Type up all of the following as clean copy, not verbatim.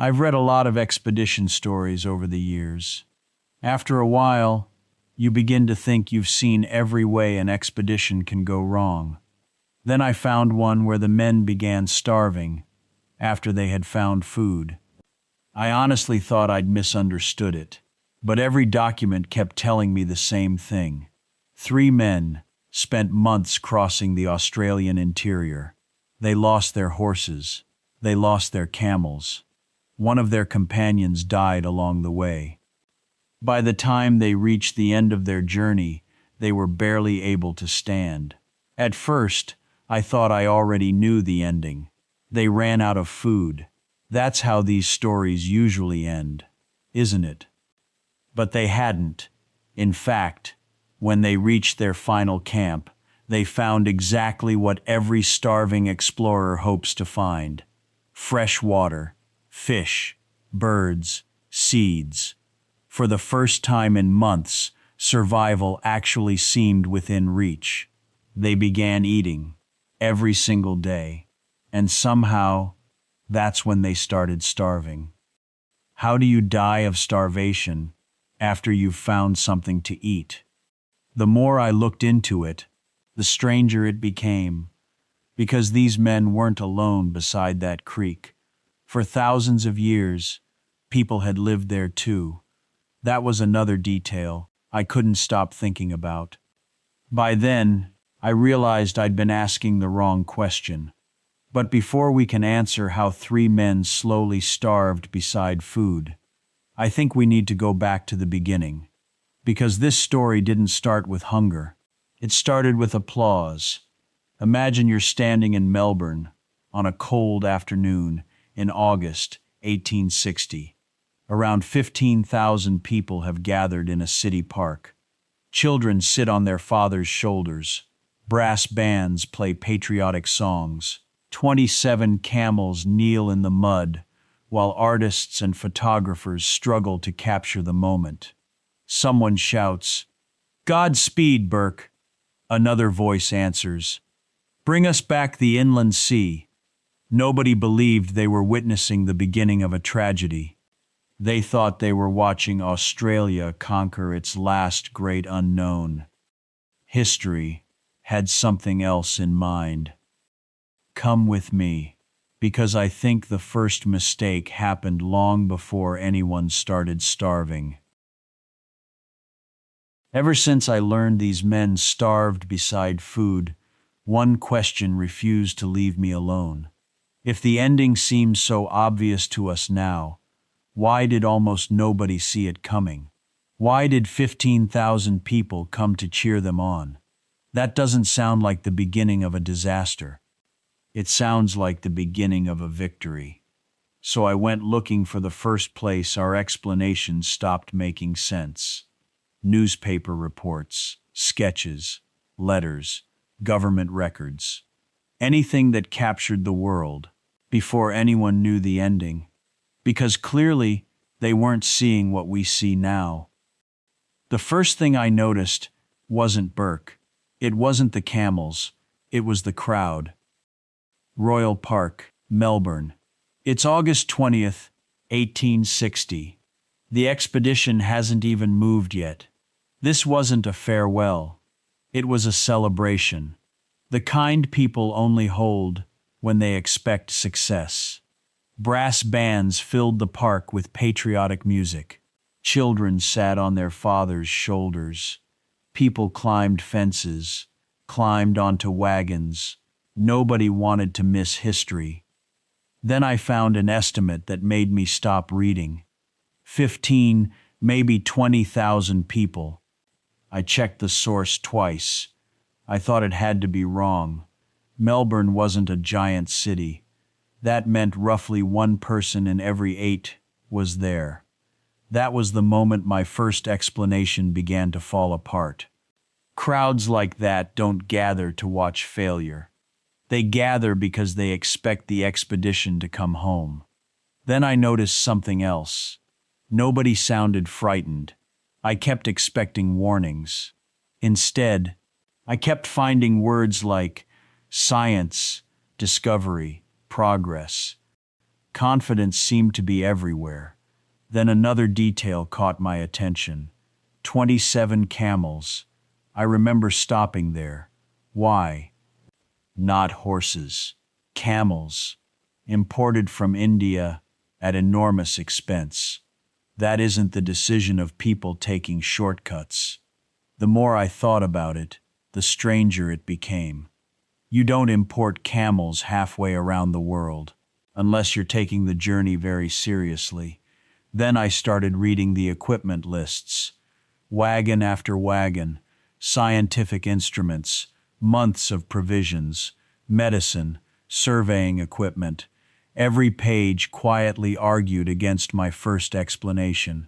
I've read a lot of expedition stories over the years. After a while, you begin to think you've seen every way an expedition can go wrong. Then I found one where the men began starving after they had found food. I honestly thought I'd misunderstood it, but every document kept telling me the same thing. 3 men spent months crossing the Australian interior. They lost their horses. They lost their camels. One of their companions died along the way. By the time they reached the end of their journey, they were barely able to stand. At first, I thought I already knew the ending. They ran out of food. That's how these stories usually end, isn't it? But they hadn't. In fact, when they reached their final camp, they found exactly what every starving explorer hopes to find: fresh water, fish, birds, seeds. For the first time in months, survival actually seemed within reach. They began eating every single day, and somehow, that's when they started starving. How do you die of starvation after you've found something to eat? The more I looked into it, the stranger it became, because these men weren't alone beside that creek. For thousands of years, people had lived there too. That was another detail I couldn't stop thinking about. By then, I realized I'd been asking the wrong question. But before we can answer how 3 men slowly starved beside food, I think we need to go back to the beginning. Because this story didn't start with hunger. It started with applause. Imagine you're standing in Melbourne on a cold afternoon in August 1860. Around 15,000 people have gathered in a city park. Children sit on their fathers' shoulders. Brass bands play patriotic songs. 27 camels kneel in the mud, while artists and photographers struggle to capture the moment. Someone shouts, "Godspeed, Burke." Another voice answers, "Bring us back the inland sea." Nobody believed they were witnessing the beginning of a tragedy. They thought they were watching Australia conquer its last great unknown. History had something else in mind. Come with me, because I think the first mistake happened long before anyone started starving. Ever since I learned these men starved beside food, one question refused to leave me alone. If the ending seems so obvious to us now, why did almost nobody see it coming? Why did 15,000 people come to cheer them on? That doesn't sound like the beginning of a disaster. It sounds like the beginning of a victory. So I went looking for the first place our explanations stopped making sense. Newspaper reports, sketches, letters, government records. Anything that captured the world before anyone knew the ending. Because clearly they weren't seeing what we see now. The first thing I noticed wasn't Burke. It wasn't the camels. It was the crowd. Royal Park, Melbourne. It's August 20th, 1860. The expedition hasn't even moved yet. This wasn't a farewell. It was a celebration. The kind people only hold when they expect success. Brass bands filled the park with patriotic music. Children sat on their fathers' shoulders. People climbed fences, climbed onto wagons. Nobody wanted to miss history. Then I found an estimate that made me stop reading. 15, maybe 20,000 people. I checked the source twice. I thought it had to be wrong. Melbourne wasn't a giant city. That meant roughly 1 person in every 8 was there. That was the moment my first explanation began to fall apart. Crowds like that don't gather to watch failure. They gather because they expect the expedition to come home. Then I noticed something else. Nobody sounded frightened. I kept expecting warnings. Instead, I kept finding words like science, discovery, progress. Confidence seemed to be everywhere. Then another detail caught my attention. 27 camels. I remember stopping there. Why? Not horses. Camels. Imported from India at enormous expense. That isn't the decision of people taking shortcuts. The more I thought about it, the stranger it became. You don't import camels halfway around the world, unless you're taking the journey very seriously. Then I started reading the equipment lists. Wagon after wagon, scientific instruments, months of provisions, medicine, surveying equipment. Every page quietly argued against my first explanation.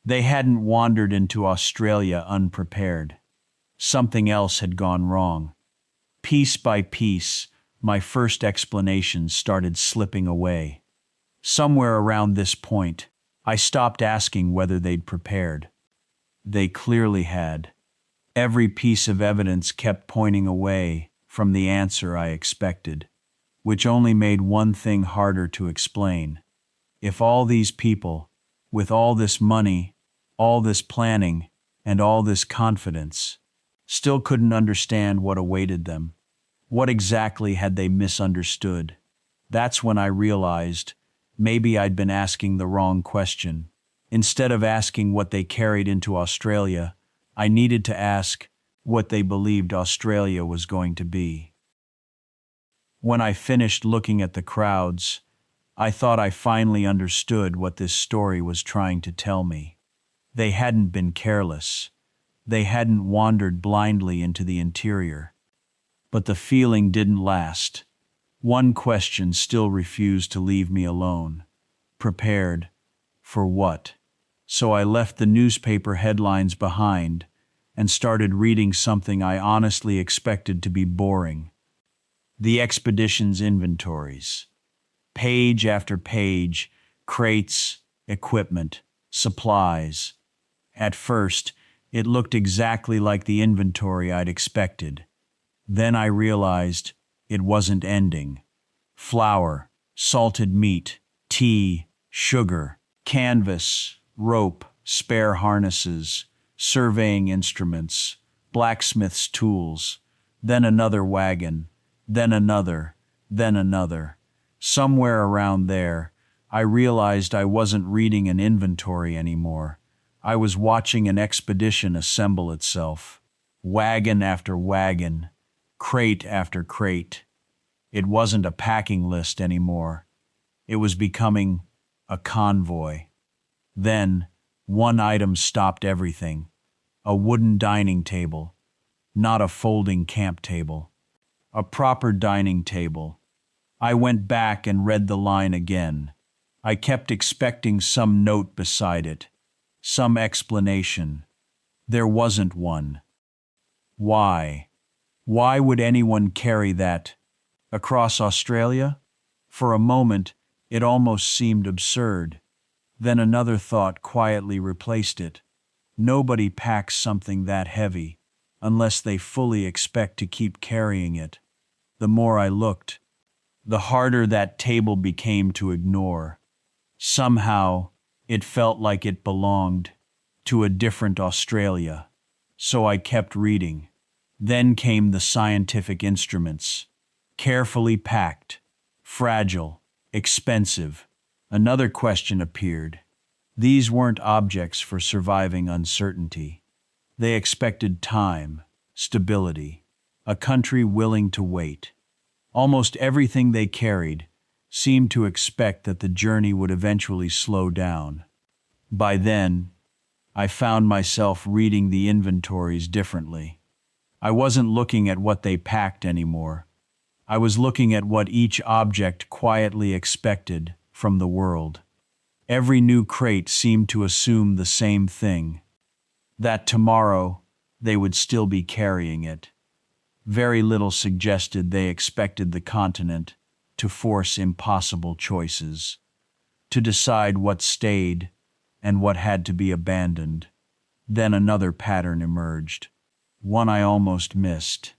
They hadn't wandered into Australia unprepared. Something else had gone wrong. Piece by piece, my first explanations started slipping away. Somewhere around this point, I stopped asking whether they'd prepared. They clearly had. Every piece of evidence kept pointing away from the answer I expected, which only made one thing harder to explain. If all these people, with all this money, all this planning, and all this confidence, still couldn't understand what awaited them, what exactly had they misunderstood? That's when I realized maybe I'd been asking the wrong question. Instead of asking what they carried into Australia, I needed to ask what they believed Australia was going to be. When I finished looking at the crowds, I thought I finally understood what this story was trying to tell me. They hadn't been careless. They hadn't wandered blindly into the interior. But the feeling didn't last. One question still refused to leave me alone. Prepared for what? So I left the newspaper headlines behind and started reading something I honestly expected to be boring. The expedition's inventories. Page after page, crates, equipment, supplies. At first, it looked exactly like the inventory I'd expected. Then I realized it wasn't ending. Flour, salted meat, tea, sugar, canvas, rope, spare harnesses, surveying instruments, blacksmith's tools, then another wagon, then another, then another. Somewhere around there, I realized I wasn't reading an inventory anymore. I was watching an expedition assemble itself. Wagon after wagon, crate after crate. It wasn't a packing list anymore. It was becoming a convoy. Then, one item stopped everything. A wooden dining table. Not a folding camp table. A proper dining table. I went back and read the line again. I kept expecting some note beside it. Some explanation. There wasn't one. Why? Why would anyone carry that across Australia? For a moment, it almost seemed absurd. Then another thought quietly replaced it. Nobody packs something that heavy unless they fully expect to keep carrying it. The more I looked, the harder that table became to ignore. Somehow, it felt like it belonged to a different Australia. So I kept reading. Then came the scientific instruments. Carefully packed, fragile, expensive. Another question appeared. These weren't objects for surviving uncertainty. They expected time, stability, a country willing to wait. Almost everything they carried seemed to expect that the journey would eventually slow down. By then, I found myself reading the inventories differently. I wasn't looking at what they packed anymore. I was looking at what each object quietly expected from the world. Every new crate seemed to assume the same thing, that tomorrow they would still be carrying it. Very little suggested they expected the continent to force impossible choices, to decide what stayed and what had to be abandoned. Then another pattern emerged, one I almost missed.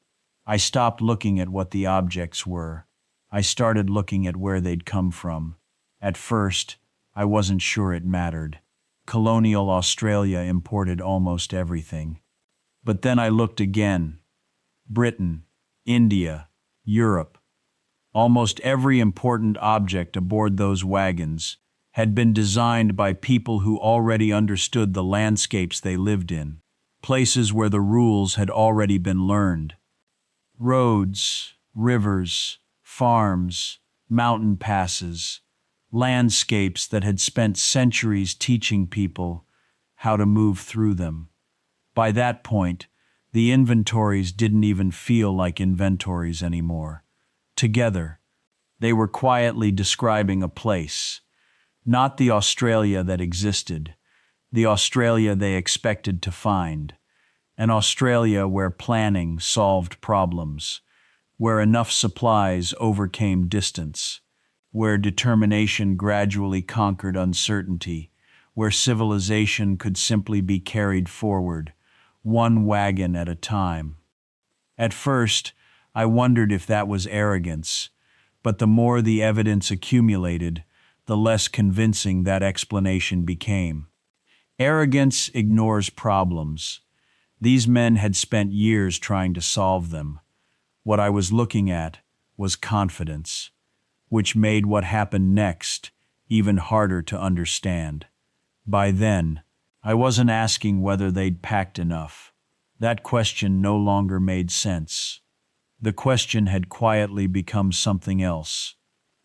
I stopped looking at what the objects were. I started looking at where they'd come from. At first, I wasn't sure it mattered. Colonial Australia imported almost everything. But then I looked again. Britain, India, Europe. Almost every important object aboard those wagons had been designed by people who already understood the landscapes they lived in, places where the rules had already been learned. Roads, rivers, farms, mountain passes, landscapes that had spent centuries teaching people how to move through them. By that point, the inventories didn't even feel like inventories anymore. Together, they were quietly describing a place, not the Australia that existed, the Australia they expected to find, an Australia where planning solved problems, where enough supplies overcame distance, where determination gradually conquered uncertainty, where civilization could simply be carried forward, one wagon at a time. At first, I wondered if that was arrogance, but the more the evidence accumulated, the less convincing that explanation became. Arrogance ignores problems. These men had spent years trying to solve them. What I was looking at was confidence, which made what happened next even harder to understand. By then, I wasn't asking whether they'd packed enough. That question no longer made sense. The question had quietly become something else.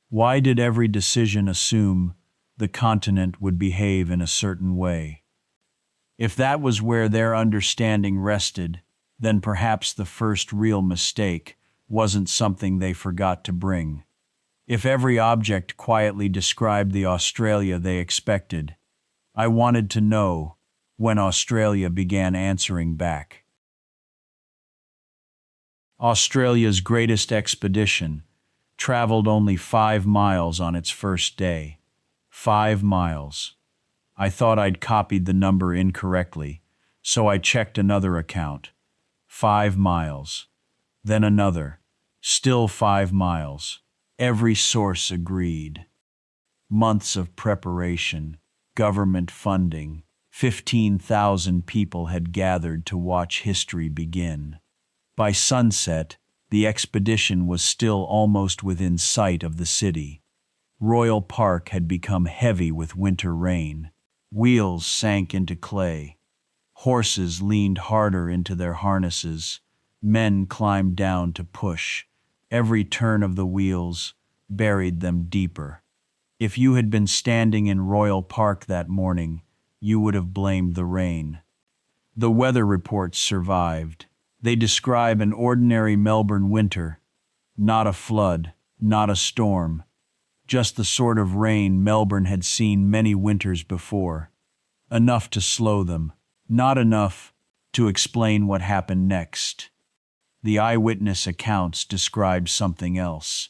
Why did every decision assume the continent would behave in a certain way? If that was where their understanding rested, then perhaps the first real mistake wasn't something they forgot to bring. If every object quietly described the Australia they expected, I wanted to know when Australia began answering back. Australia's greatest expedition traveled only 5 miles on its first day. 5 miles. I thought I'd copied the number incorrectly, so I checked another account. 5 miles. Then another. Still 5 miles. Every source agreed. Months of preparation, government funding, 15,000 people had gathered to watch history begin. By sunset, the expedition was still almost within sight of the city. Royal Park had become heavy with winter rain. Wheels sank into clay. Horses leaned harder into their harnesses. Men climbed down to push. Every turn of the wheels buried them deeper. If you had been standing in Royal Park that morning, you would have blamed the rain. The weather reports survived. They describe an ordinary Melbourne winter, not a flood, not a storm, just the sort of rain Melbourne had seen many winters before. Enough to slow them, not enough to explain what happened next. The eyewitness accounts described something else.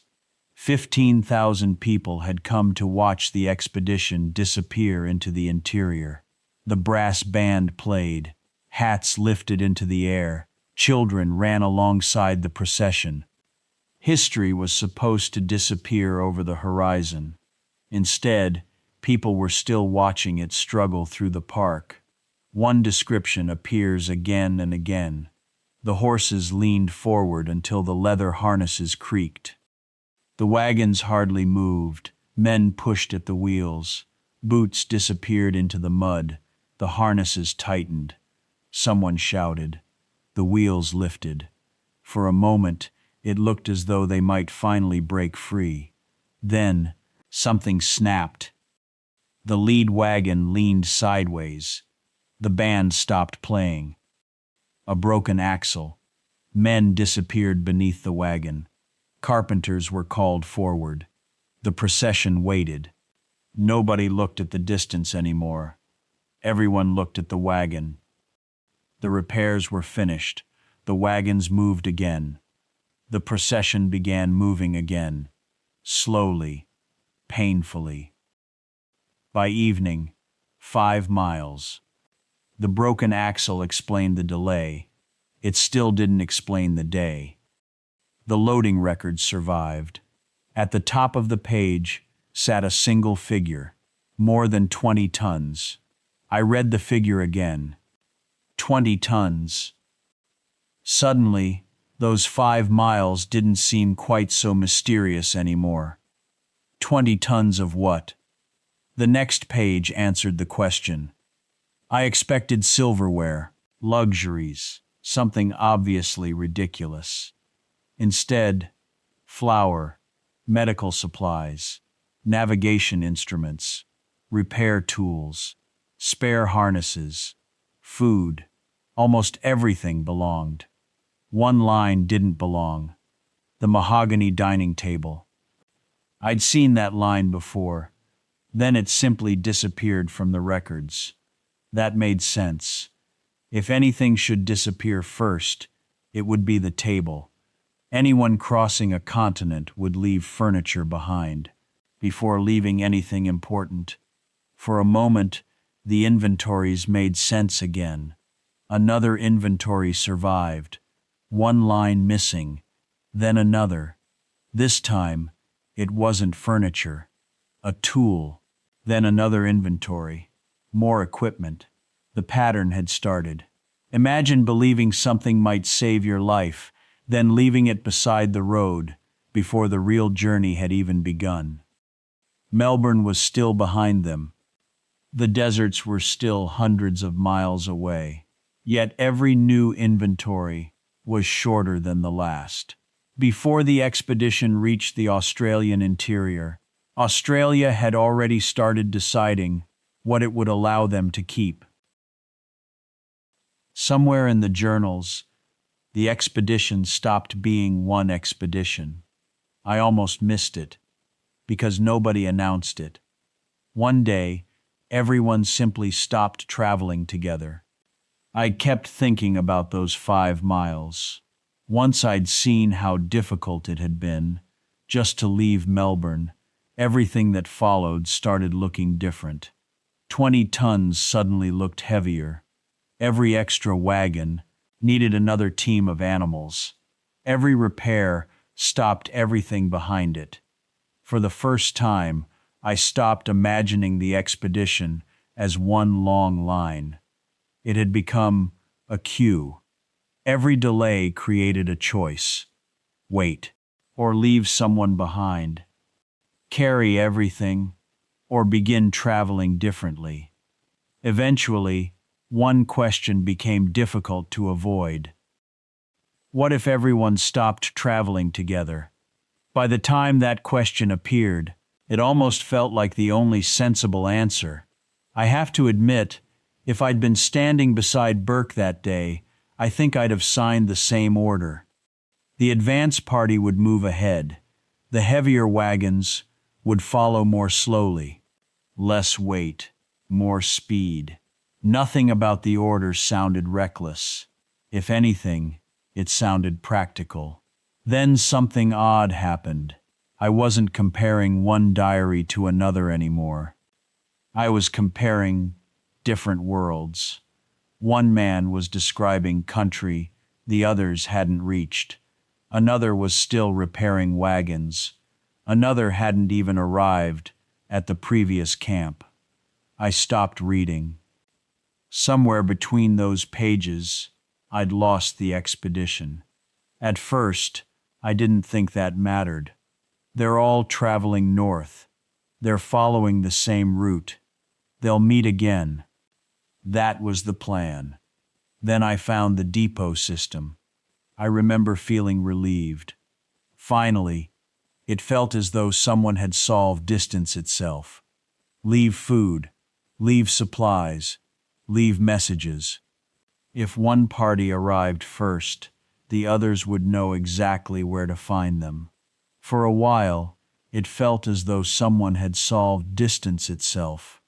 15,000 people had come to watch the expedition disappear into the interior. The brass band played, hats lifted into the air, children ran alongside the procession. History was supposed to disappear over the horizon. Instead, people were still watching it struggle through the park. One description appears again and again. The horses leaned forward until the leather harnesses creaked. The wagons hardly moved. Men pushed at the wheels. Boots disappeared into the mud. The harnesses tightened. Someone shouted. The wheels lifted. For a moment, it looked as though they might finally break free. Then, something snapped. The lead wagon leaned sideways. The band stopped playing. A broken axle. Men disappeared beneath the wagon. Carpenters were called forward. The procession waited. Nobody looked at the distance anymore. Everyone looked at the wagon. The repairs were finished. The wagons moved again. The procession began moving again. Slowly, painfully. By evening, 5 miles. The broken axle explained the delay. It still didn't explain the day. The loading records survived. At the top of the page, sat a single figure, more than 20 tons. I read the figure again. 20 tons. Suddenly, those 5 miles didn't seem quite so mysterious anymore. 20 tons of what? The next page answered the question. I expected silverware, luxuries, something obviously ridiculous. Instead, flour, medical supplies, navigation instruments, repair tools, spare harnesses, food, almost everything belonged. One line didn't belong: the mahogany dining table. I'd seen that line before, then it simply disappeared from the records. That made sense. If anything should disappear first, it would be the table. Anyone crossing a continent would leave furniture behind, before leaving anything important. For a moment, the inventories made sense again. Another inventory survived. One line missing, then another. This time, it wasn't furniture. A tool, then another inventory. More equipment. The pattern had started. Imagine believing something might save your life, then leaving it beside the road before the real journey had even begun. Melbourne was still behind them. The deserts were still hundreds of miles away. Yet every new inventory was shorter than the last. Before the expedition reached the Australian interior, Australia had already started deciding what it would allow them to keep. Somewhere in the journals, the expedition stopped being one expedition. I almost missed it, because nobody announced it. One day, everyone simply stopped traveling together. I kept thinking about those 5 miles. Once I'd seen how difficult it had been just to leave Melbourne, everything that followed started looking different. 20 tons suddenly looked heavier. Every extra wagon needed another team of animals. Every repair stopped everything behind it. For the first time, I stopped imagining the expedition as one long line. It had become a queue. Every delay created a choice: wait, or leave someone behind; carry everything, or begin traveling differently. Eventually, one question became difficult to avoid. What if everyone stopped traveling together? By the time that question appeared, it almost felt like the only sensible answer. I have to admit, if I'd been standing beside Burke that day, I think I'd have signed the same order. The advance party would move ahead. The heavier wagons would follow more slowly. Less weight, more speed. Nothing about the order sounded reckless. If anything, it sounded practical. Then something odd happened. I wasn't comparing one diary to another anymore. I was comparing different worlds. One man was describing country the others hadn't reached. Another was still repairing wagons. Another hadn't even arrived at the previous camp. I stopped reading. Somewhere between those pages, I'd lost the expedition. At first, I didn't think that mattered. They're all traveling north. They're following the same route. They'll meet again. That was the plan. Then I found the depot system. I remember feeling relieved. Finally, it felt as though someone had solved distance itself. Leave food, leave supplies, leave messages. If one party arrived first, the others would know exactly where to find them. For a while, it felt as though someone had solved distance itself.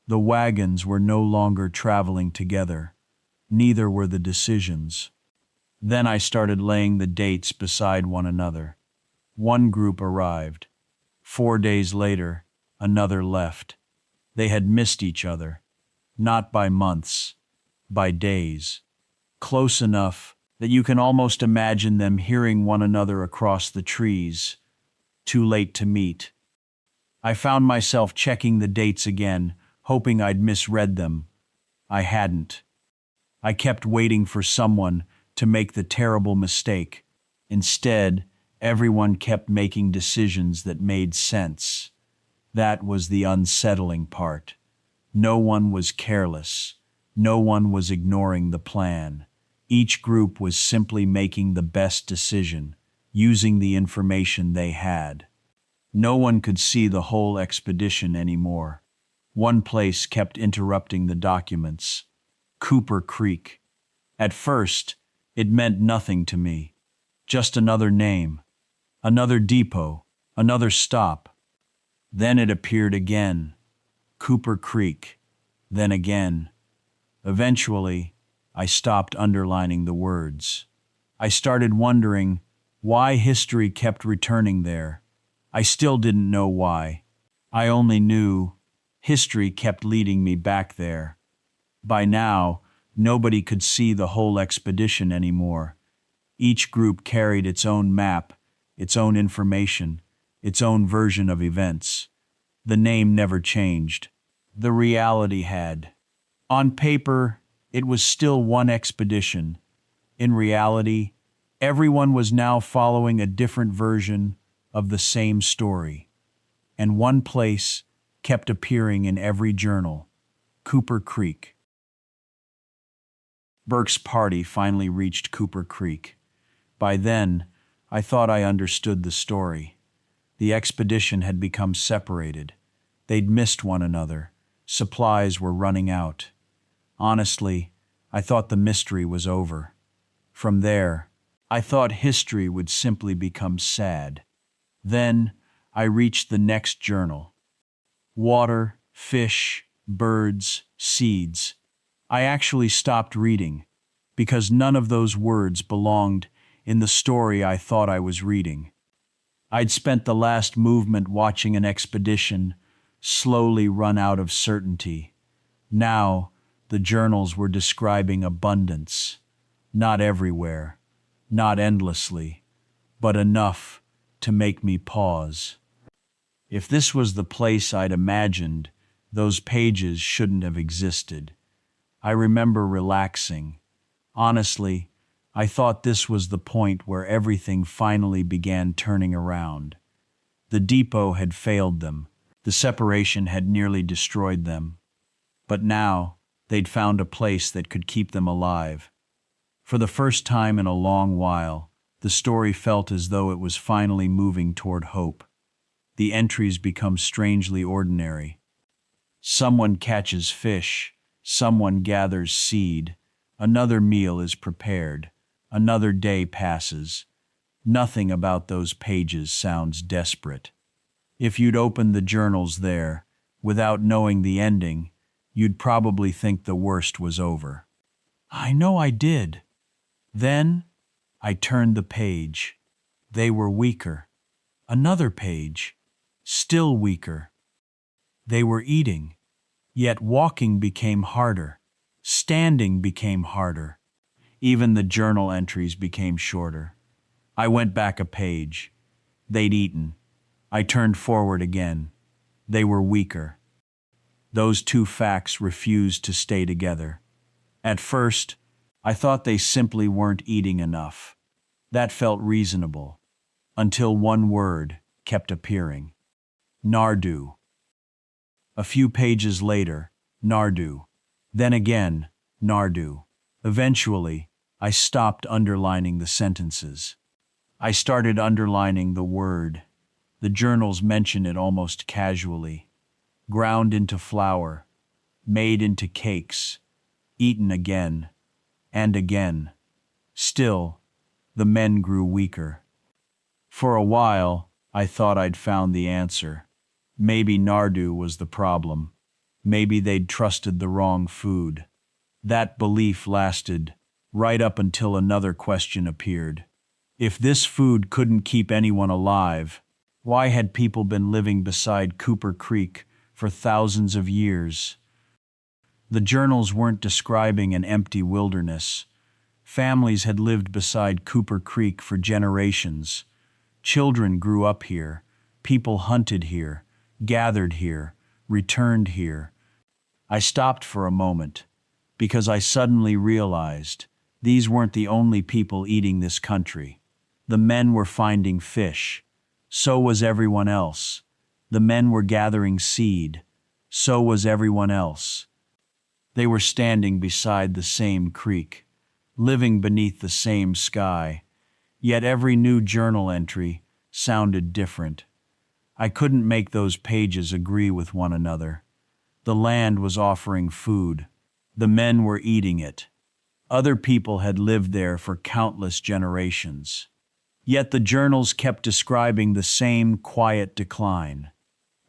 The wagons were no longer traveling together. Neither were the decisions. Then I started laying the dates beside one another. One group arrived. 4 days later, another left. They had missed each other. Not by months, by days. Close enough that you can almost imagine them hearing one another across the trees. Too late to meet. I found myself checking the dates again, hoping I'd misread them. I hadn't. I kept waiting for someone to make the terrible mistake. Instead, everyone kept making decisions that made sense. That was the unsettling part. No one was careless. No one was ignoring the plan. Each group was simply making the best decision, using the information they had. No one could see the whole expedition anymore. One place kept interrupting the documents. Cooper Creek. At first, it meant nothing to me. Just another name, another depot, another stop. Then it appeared again. Cooper Creek. Then again. Eventually, I stopped underlining the words. I started wondering why history kept returning there. I still didn't know why. I only knew history kept leading me back there. By now, nobody could see the whole expedition anymore. Each group carried its own map, its own information, its own version of events. The name never changed. The reality had. On paper, it was still one expedition. In reality, everyone was now following a different version of the same story. And one place kept appearing in every journal: Cooper Creek. Burke's party finally reached Cooper Creek. By then, I thought I understood the story. The expedition had become separated. They'd missed one another. Supplies were running out. Honestly, I thought the mystery was over. From there, I thought history would simply become sad. Then, I reached the next journal. Water, fish, birds, seeds. I actually stopped reading, because none of those words belonged in the story I thought I was reading. I'd spent the last movement watching an expedition slowly run out of certainty. Now, the journals were describing abundance. Not everywhere, not endlessly, but enough to make me pause. If this was the place I'd imagined, those pages shouldn't have existed. I remember relaxing. Honestly, I thought this was the point where everything finally began turning around. The depot had failed them. The separation had nearly destroyed them. But now, they'd found a place that could keep them alive. For the first time in a long while, the story felt as though it was finally moving toward hope. The entries become strangely ordinary. Someone catches fish, someone gathers seed, another meal is prepared, another day passes. Nothing about those pages sounds desperate. If you'd opened the journals there, without knowing the ending, you'd probably think the worst was over. I know I did. Then, I turned the page. They were weaker. Another page. Still weaker. They were eating. Yet walking became harder. Standing became harder. Even the journal entries became shorter. I went back a page. They'd eaten. I turned forward again. They were weaker. Those two facts refused to stay together. At first, I thought they simply weren't eating enough. That felt reasonable. Until one word kept appearing. Nardu. A few pages later, Nardu. Then again, Nardu. Eventually, I stopped underlining the sentences. I started underlining the word. The journals mention it almost casually. Ground into flour, made into cakes, eaten again, and again. Still, the men grew weaker. For a while, I thought I'd found the answer. Maybe Nardu was the problem. Maybe they'd trusted the wrong food. That belief lasted right up until another question appeared. If this food couldn't keep anyone alive, why had people been living beside Cooper Creek for thousands of years? The journals weren't describing an empty wilderness. Families had lived beside Cooper Creek for generations. Children grew up here. People hunted here. gathered here, returned here. I stopped for a moment, because I suddenly realized these weren't the only people eating this country. The men were finding fish. So was everyone else. The men were gathering seed. So was everyone else. They were standing beside the same creek, living beneath the same sky. Yet every new journal entry sounded different. I couldn't make those pages agree with one another. The land was offering food. The men were eating it. Other people had lived there for countless generations. Yet the journals kept describing the same quiet decline.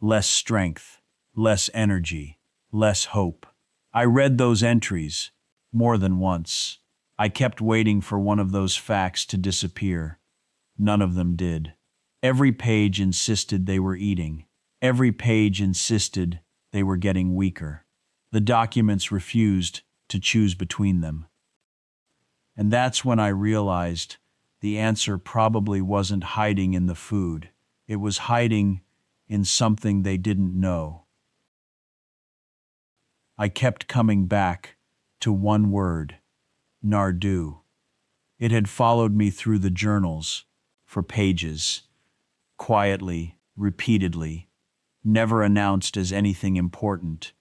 Less strength, less energy, less hope. I read those entries more than once. I kept waiting for one of those facts to disappear. None of them did. Every page insisted they were eating. Every page insisted they were getting weaker. The documents refused to choose between them. And that's when I realized the answer probably wasn't hiding in the food. It was hiding in something they didn't know. I kept coming back to one word, Nardu. It had followed me through the journals for pages, quietly, repeatedly, never announced as anything important,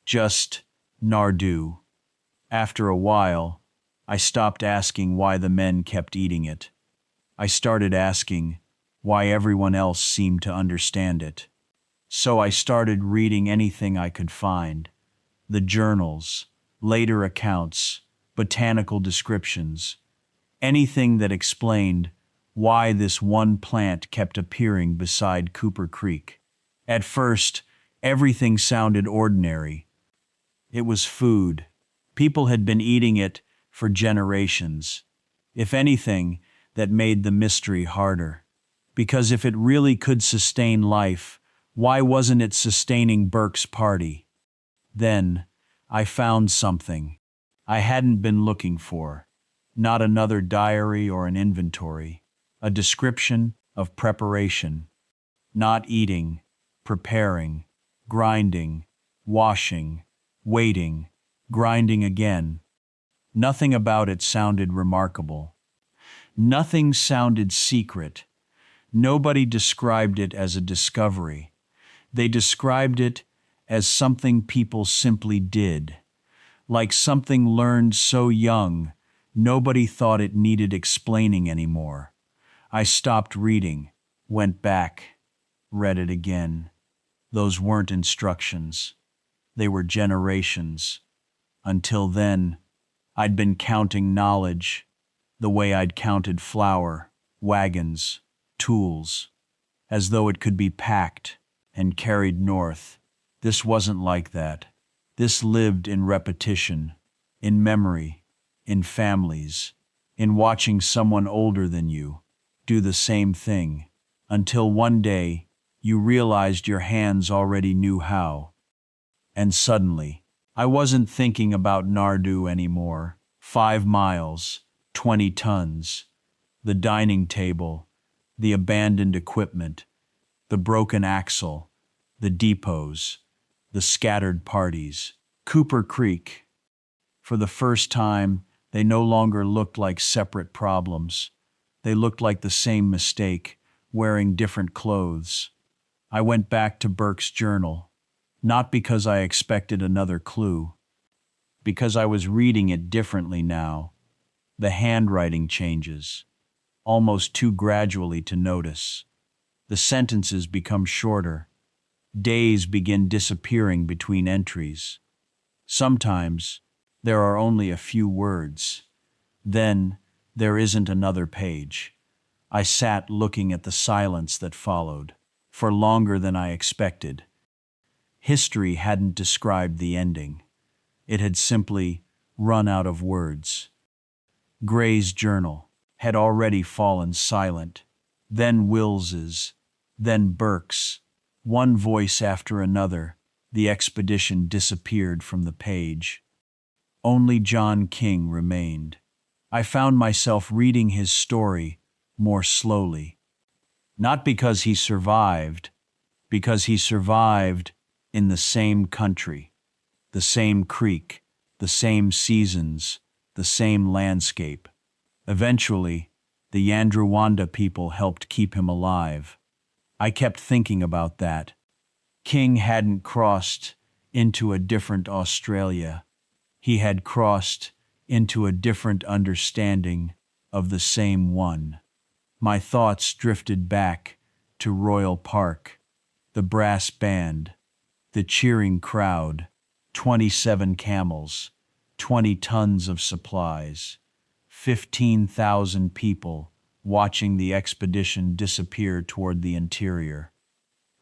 just Nardu. After a while, I stopped asking why the men kept eating it. I started asking why everyone else seemed to understand it. So I started reading anything I could find. The journals, later accounts, botanical descriptions, anything that explained why this one plant kept appearing beside Cooper Creek. At first, everything sounded ordinary. It was food. People had been eating it for generations. If anything, that made the mystery harder. Because if it really could sustain life, why wasn't it sustaining Burke's party? Then, I found something I hadn't been looking for. Not another diary or an inventory. A description of preparation. Not eating, preparing, grinding, washing, waiting, grinding again. Nothing about it sounded remarkable. Nothing sounded secret. Nobody described it as a discovery. They described it as something people simply did, like something learned so young, nobody thought it needed explaining anymore. I stopped reading, went back, read it again. Those weren't instructions. They were generations. Until then, I'd been counting knowledge the way I'd counted flour, wagons, tools, as though it could be packed and carried north. This wasn't like that. This lived in repetition, in memory, in families, in watching someone older than you do the same thing, until one day you realized your hands already knew how. And suddenly, I wasn't thinking about Nardu anymore. 5 miles, 20 tons, the dining table, the abandoned equipment, the broken axle, the depots, the scattered parties. Cooper Creek. For the first time, they no longer looked like separate problems. They looked like the same mistake, wearing different clothes. I went back to Burke's journal, not because I expected another clue, because I was reading it differently now. The handwriting changes, almost too gradually to notice. The sentences become shorter. Days begin disappearing between entries. Sometimes there are only a few words. Then there isn't another page. I sat looking at the silence that followed, for longer than I expected. History hadn't described the ending. It had simply run out of words. Gray's journal had already fallen silent, then Wills's, then Burke's. One voice after another, the expedition disappeared from the page. Only John King remained. I found myself reading his story more slowly. Not because he survived, because he survived in the same country, the same creek, the same seasons, the same landscape. Eventually, the Yandruwanda people helped keep him alive. I kept thinking about that. King hadn't crossed into a different Australia. He had crossed into a different understanding of the same one. My thoughts drifted back to Royal Park, the brass band, the cheering crowd, 27 camels, 20 tons of supplies, 15,000 people watching the expedition disappear toward the interior.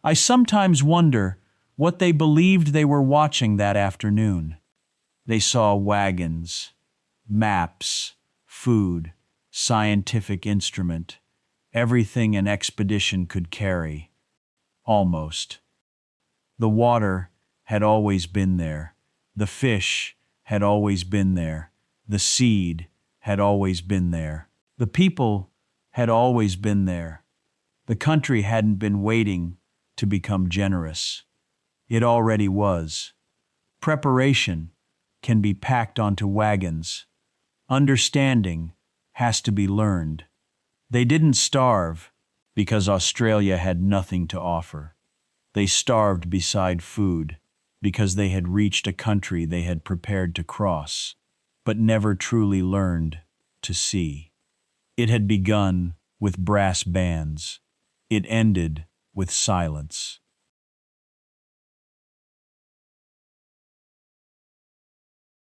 I sometimes wonder what they believed they were watching that afternoon. They saw wagons, maps, food, scientific instrument, everything an expedition could carry. Almost. The water had always been there. The fish had always been there. The seed had always been there. The people had always been there. The country hadn't been waiting to become generous. It already was. Preparation can be packed onto wagons. Understanding has to be learned. They didn't starve because Australia had nothing to offer. They starved beside food because they had reached a country they had prepared to cross, but never truly learned to see. It had begun with brass bands. It ended with silence.